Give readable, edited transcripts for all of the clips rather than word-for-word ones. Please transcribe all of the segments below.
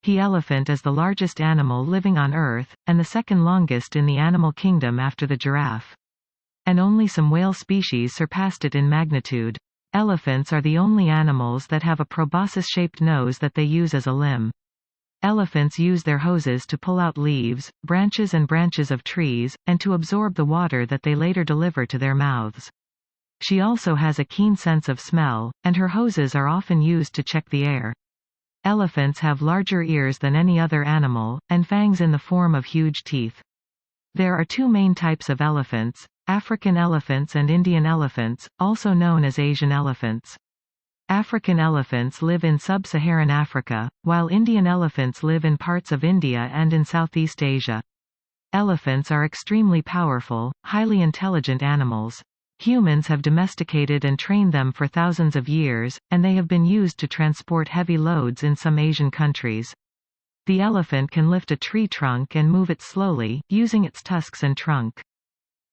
The elephant is the largest animal living on Earth, and the second longest in the animal kingdom after the giraffe. And only some whale species surpassed it in magnitude. Elephants are the only animals that have a proboscis-shaped nose that they use as a limb. Elephants use their hoses to pull out leaves, branches and branches of trees, and to absorb the water that they later deliver to their mouths. She also has a keen sense of smell, and her hoses are often used to check the air. Elephants have larger ears than any other animal, and fangs in the form of huge teeth. There are two main types of elephants: African elephants and Indian elephants, also known as Asian elephants. African elephants live in sub-Saharan Africa, while Indian elephants live in parts of India and in Southeast Asia. Elephants are extremely powerful, highly intelligent animals. Humans have domesticated and trained them for thousands of years, and they have been used to transport heavy loads in some Asian countries. The elephant can lift a tree trunk and move it slowly, using its tusks and trunk.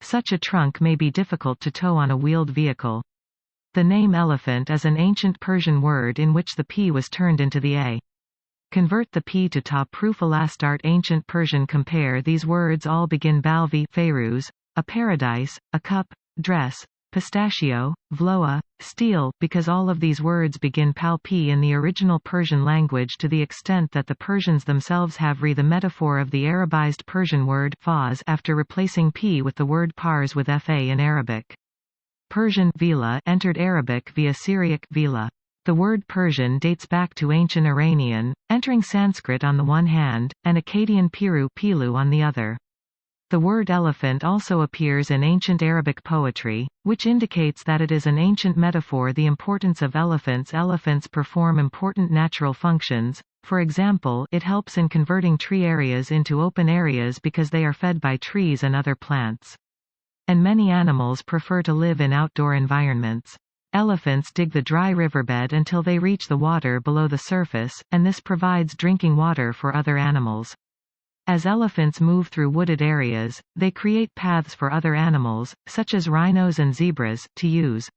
Such a trunk may be difficult to tow on a wheeled vehicle. The name elephant is an ancient Persian word in which the P was turned into the A. Convert the P to ta proof alastart ancient Persian. Compare these words all begin balvi Fairuz, a paradise, a cup, dress, pistachio, vloa, steel, because all of these words begin pal p in the original Persian language to the extent that the Persians themselves have the metaphor of the Arabized Persian word faz after replacing p with the word pars with fa in Arabic. Persian vila entered Arabic via Syriac vila. The word Persian dates back to ancient Iranian, entering Sanskrit on the one hand, and Akkadian piru pilu on the other. The word elephant also appears in ancient Arabic poetry, which indicates that it is an ancient metaphor. The importance of elephants. Elephants perform important natural functions. For example, it helps in converting tree areas into open areas because they are fed by trees and other plants. And many animals prefer to live in outdoor environments. Elephants dig the dry riverbed until they reach the water below the surface, and this provides drinking water for other animals. As elephants move through wooded areas, they create paths for other animals, such as rhinos and zebras, to use.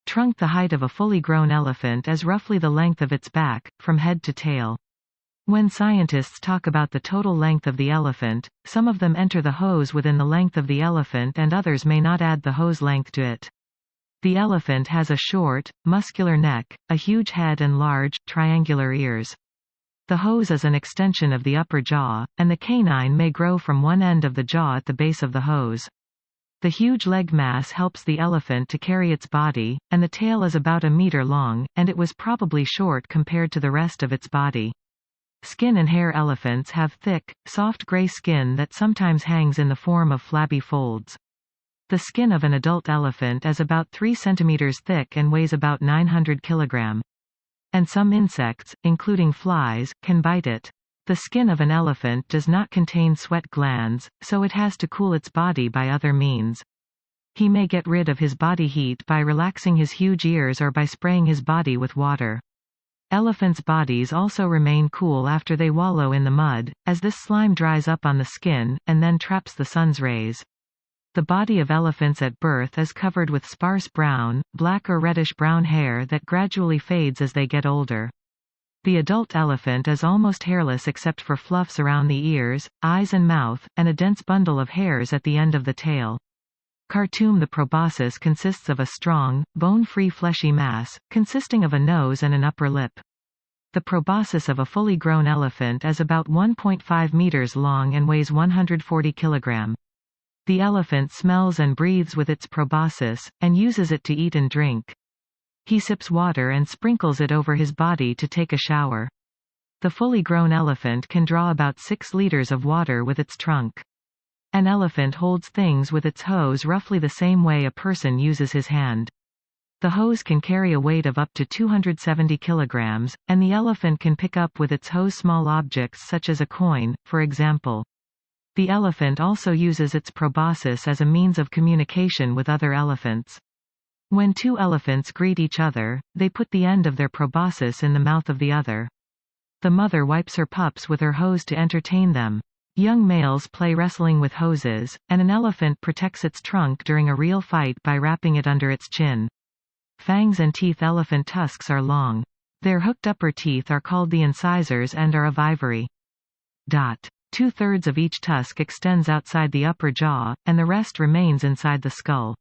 Trunk. The height of a fully grown elephant is roughly the length of its back, from head to tail. When scientists talk about the total length of the elephant, some of them enter the hose within the length of the elephant and others may not add the hose length to it. The elephant has a short, muscular neck, a huge head and large, triangular ears. The hose is an extension of the upper jaw, and the canine may grow from one end of the jaw at the base of the hose. The huge leg mass helps the elephant to carry its body, and the tail is about a meter long, and it was probably short compared to the rest of its body. Skin and hair. Elephants have thick, soft gray skin that sometimes hangs in the form of flabby folds. The skin of an adult elephant is about 3 centimeters thick and weighs about 900 kilograms. And some insects, including flies, can bite it. The skin of an elephant does not contain sweat glands, so it has to cool its body by other means. He may get rid of his body heat by relaxing his huge ears or by spraying his body with water. Elephants' bodies also remain cool after they wallow in the mud, as this slime dries up on the skin, and then traps the sun's rays. The body of elephants at birth is covered with sparse brown, black or reddish-brown hair that gradually fades as they get older. The adult elephant is almost hairless except for fluffs around the ears, eyes and mouth, and a dense bundle of hairs at the end of the tail. Khartoum. The proboscis consists of a strong, bone-free fleshy mass, consisting of a nose and an upper lip. The proboscis of a fully grown elephant is about 1.5 meters long and weighs 140 kilograms. The elephant smells and breathes with its proboscis, and uses it to eat and drink. He sips water and sprinkles it over his body to take a shower. The fully grown elephant can draw about 6 liters of water with its trunk. An elephant holds things with its hose roughly the same way a person uses his hand. The hose can carry a weight of up to 270 kilograms, and the elephant can pick up with its hose small objects such as a coin, for example. The elephant also uses its proboscis as a means of communication with other elephants. When two elephants greet each other, they put the end of their proboscis in the mouth of the other. The mother wipes her pups with her hose to entertain them. Young males play wrestling with hoses, and an elephant protects its trunk during a real fight by wrapping it under its chin. Fangs and teeth. Elephant tusks are long. Their hooked upper teeth are called the incisors and are of ivory. 2/3 of each tusk extends outside the upper jaw, and the rest remains inside the skull.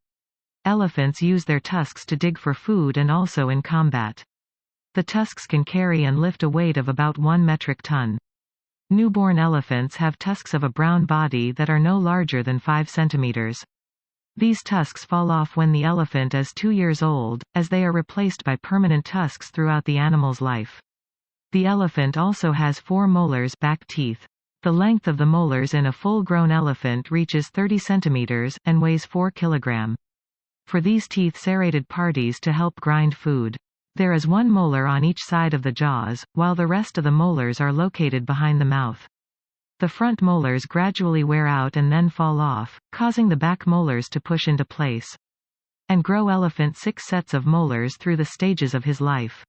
Elephants use their tusks to dig for food and also in combat. The tusks can carry and lift a weight of about 1 metric ton. Newborn elephants have tusks of a brown body that are no larger than 5 centimeters. These tusks fall off when the elephant is 2 years old, as they are replaced by permanent tusks throughout the animal's life. The elephant also has 4 molars, back teeth. The length of the molars in a full-grown elephant reaches 30 centimeters, and weighs 4 kilograms. For these teeth serrated parties to help grind food. There is 1 molar on each side of the jaws, while the rest of the molars are located behind the mouth. The front molars gradually wear out and then fall off, causing the back molars to push into place. And grow elephant 6 sets of molars through the stages of his life.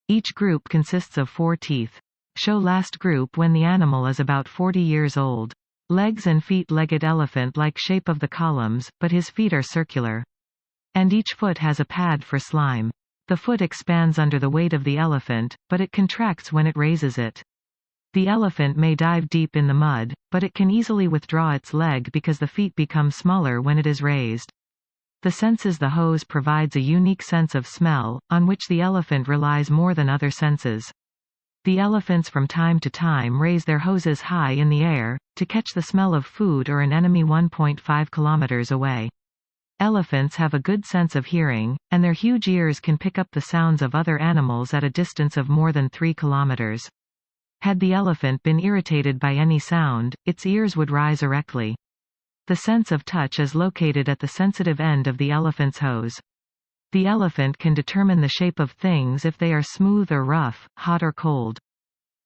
Each group consists of 4 teeth. Show last group when the animal is about 40 years old. Legs and feet. Legged elephant-like shape of the columns, but his feet are circular. And each foot has a pad for slime. The foot expands under the weight of the elephant, but it contracts when it raises it. The elephant may dive deep in the mud, but it can easily withdraw its leg because the feet become smaller when it is raised. The senses. The hose provides a unique sense of smell, on which the elephant relies more than other senses. The elephants from time to time raise their hoses high in the air, to catch the smell of food or an enemy 1.5 kilometers away. Elephants have a good sense of hearing, and their huge ears can pick up the sounds of other animals at a distance of more than 3 kilometers. Had the elephant been irritated by any sound, its ears would rise erectly. The sense of touch is located at the sensitive end of the elephant's hose. The elephant can determine the shape of things if they are smooth or rough, hot or cold.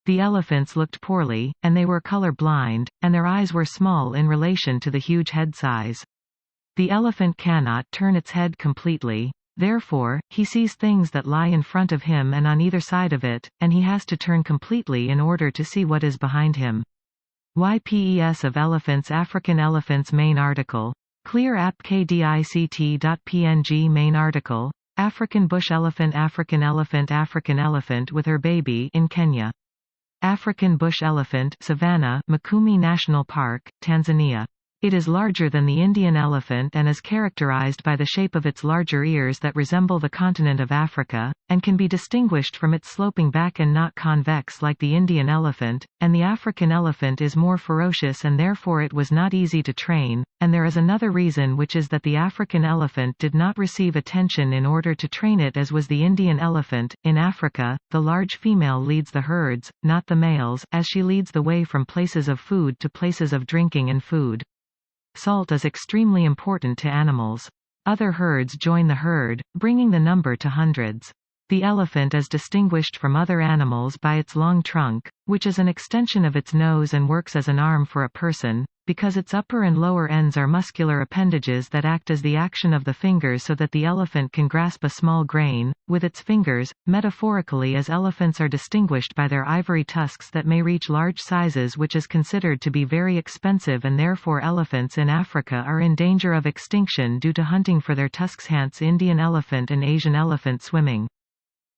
The elephants looked poorly, and they were color blind, and their eyes were small in relation to the huge head size. The elephant cannot turn its head completely, therefore, he sees things that lie in front of him and on either side of it, and he has to turn completely in order to see what is behind him. YPES of elephants. African elephants. Main article. Clear app kdict.png. Main article. African bush elephant. African elephant with her baby in Kenya. African bush elephant, Savannah, Mikumi National Park, Tanzania. It is larger than the Indian elephant and is characterized by the shape of its larger ears that resemble the continent of Africa, and can be distinguished from its sloping back and not convex like the Indian elephant, and the African elephant is more ferocious and therefore it was not easy to train, and there is another reason, which is that the African elephant did not receive attention in order to train it as was the Indian elephant. In Africa, the large female leads the herds, not the males, as she leads the way from places of food to places of drinking and food. Salt is extremely important to animals. Other herds join the herd, bringing the number to hundreds. The elephant is distinguished from other animals by its long trunk, which is an extension of its nose and works as an arm for a person, because its upper and lower ends are muscular appendages that act as the action of the fingers so that the elephant can grasp a small grain with its fingers, metaphorically, as elephants are distinguished by their ivory tusks that may reach large sizes, which is considered to be very expensive, and therefore elephants in Africa are in danger of extinction due to hunting for their tusks. Hence Indian elephant and Asian elephant swimming.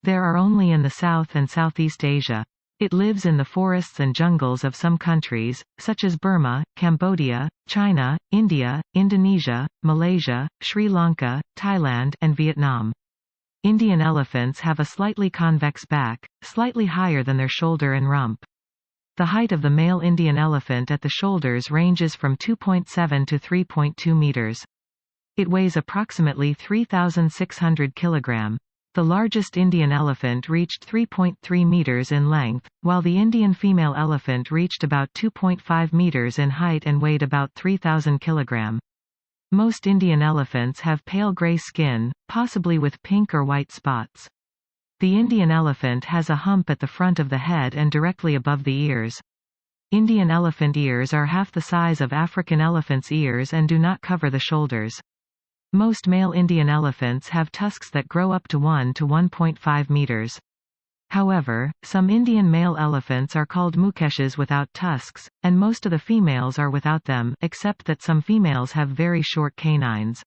There are only in the South and Southeast Asia. It lives in the forests and jungles of some countries, such as Burma, Cambodia, China, India, Indonesia, Malaysia, Sri Lanka, Thailand, and Vietnam. Indian elephants have a slightly convex back, slightly higher than their shoulder and rump. The height of the male Indian elephant at the shoulders ranges from 2.7 to 3.2 meters. It weighs approximately 3,600 kilograms. The largest Indian elephant reached 3.3 meters in length, while the Indian female elephant reached about 2.5 meters in height and weighed about 3,000 kilograms. Most Indian elephants have pale gray skin, possibly with pink or white spots. The Indian elephant has a hump at the front of the head and directly above the ears. Indian elephant ears are half the size of African elephant's ears and do not cover the shoulders. Most male Indian elephants have tusks that grow up to 1 to 1.5 meters. However, some Indian male elephants are called mukeshes without tusks, and most of the females are without them, except that some females have very short canines.